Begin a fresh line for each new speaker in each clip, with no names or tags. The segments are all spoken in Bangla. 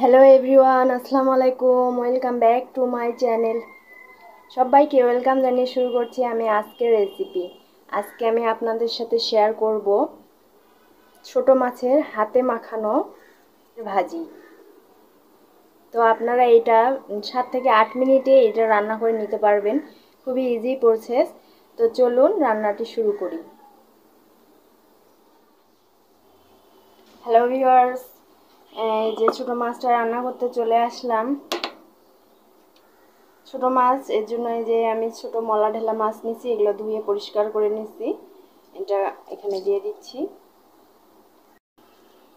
হ্যালো এভরিওয়ান, আসসালামু আলাইকুম। Welcome back to my channel. সবাইকে ওয়েলকাম জানিয়ে শুরু করছি আমি আজকের রেসিপি। আজকে আমি আপনাদের সাথে শেয়ার করব ছোট মাছের হাতে মাখানো ভাজি। তো আপনারা এটা 7 থেকে 8 মিনিটে এটা রান্না করে নিতে পারবেন। খুবই ইজি প্রসেস। তো চলুন রান্নাটি শুরু করি। হ্যালো ভিউয়ার্স, এই যে ছোট মাছটা রান্না করতে চলে আসলাম। ছোট মাছ এর জন্য এই যে আমি ছোট মলা ঢেলা মাছ নিছি, এগুলো ধুয়ে পরিষ্কার করে নিছি। এটা এখানে দিয়ে দিচ্ছি।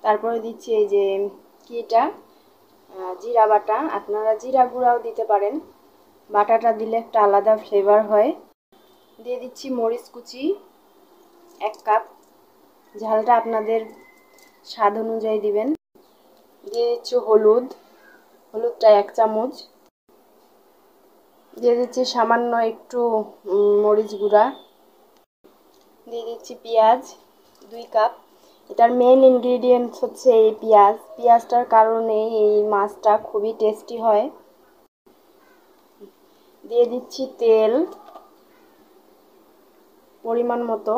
তারপরে দিচ্ছি এই যে এটা জিরা বাটা। আপনারা জিরা গুঁড়াও দিতে পারেন, বাটাটা দিলে একটা আলাদা ফ্লেভার হয়। দিয়ে দিচ্ছি মরিচ কুচি 1 কাপ, ঝালটা আপনাদের স্বাদ অনুযায়ী দিবেন। দিয়ে দিচ্ছি হলুদটা 1 চামচ। দিয়ে দিচ্ছি সামান্য একটু মরিচ গুঁড়া। দিয়ে দিচ্ছি পেঁয়াজ 2 কাপ। এটার মেইন ইনগ্রিডিয়েন্টস হচ্ছে এই পেঁয়াজটার কারণে এই মাছটা খুবই টেস্টি হয়। দিয়ে দিচ্ছি তেল পরিমাণ মতো।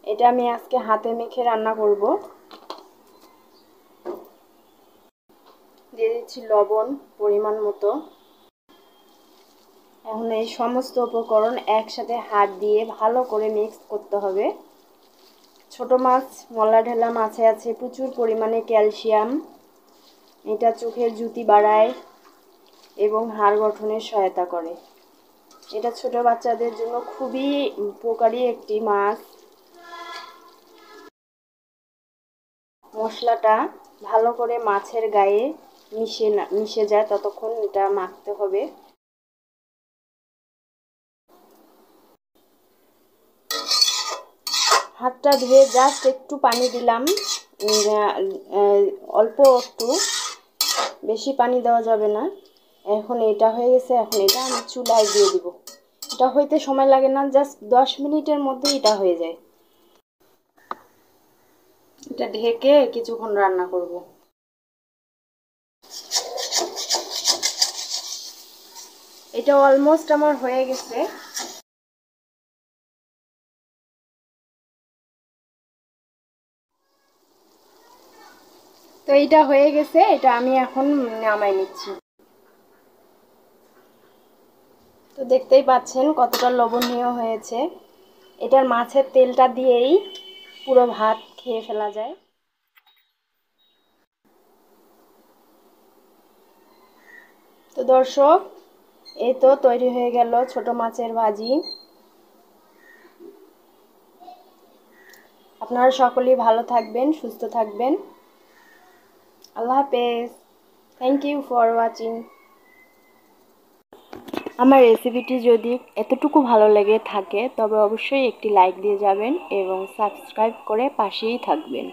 এটা আমি আজকে হাতে মেখে রান্না করব। দিয়ে দিচ্ছি লবণ পরিমাণ মতো। এখন এই সমস্ত উপকরণ একসাথে হাত দিয়ে ভালো করে মিক্স করতে হবে। ছোট মাছ, মলা ঢেলা মাছে আছে প্রচুর পরিমাণে ক্যালসিয়াম। এটা চোখের জ্যোতি বাড়ায় এবং হাড় গঠনে সহায়তা করে। এটা ছোট বাচ্চাদের জন্য খুবই উপকারী একটি মাছ। মশলাটা ভালো করে মাছের গায়ে মিশে যায় ততক্ষণ এটা মাখতে হবে। হাতটা ধুয়ে জাস্ট একটু পানি দিলাম, অল্প একটু, বেশি পানি দেওয়া যাবে না। এখন এটা হয়ে গেছে, এখন এটা আমি চুলায় দিয়ে দিব। এটা হইতে সময় লাগে না, জাস্ট 10 মিনিটের মধ্যেই এটা হয়ে যায়। এটা ঢেকে কিছুক্ষণ রান্না করব। এটা অলমোস্ট আমার হয়ে গেছে। তো এটা হয়ে গেছে, এটা আমি এখন নামাই নিচ্ছি। তো দেখতেই পাচ্ছেন কতটা লোভনীয় হয়েছে। এটার মাছের তেলটা দিয়েই পুরো ভাত খেয়ে ফেলা যায়। তো দর্শক, এই তো তৈরি হয়ে গেল ছোট মাছের ভাজি। আপনারা সকলেই ভালো থাকবেন, সুস্থ থাকবেন। আল্লাহ হাফেজ। Thank you for watching. আমার রেসিপিটি যদি এতটুকু ভালো লেগে থাকে তবে অবশ্যই একটি লাইক দিয়ে যাবেন এবং সাবস্ক্রাইব করে পাশেই থাকবেন।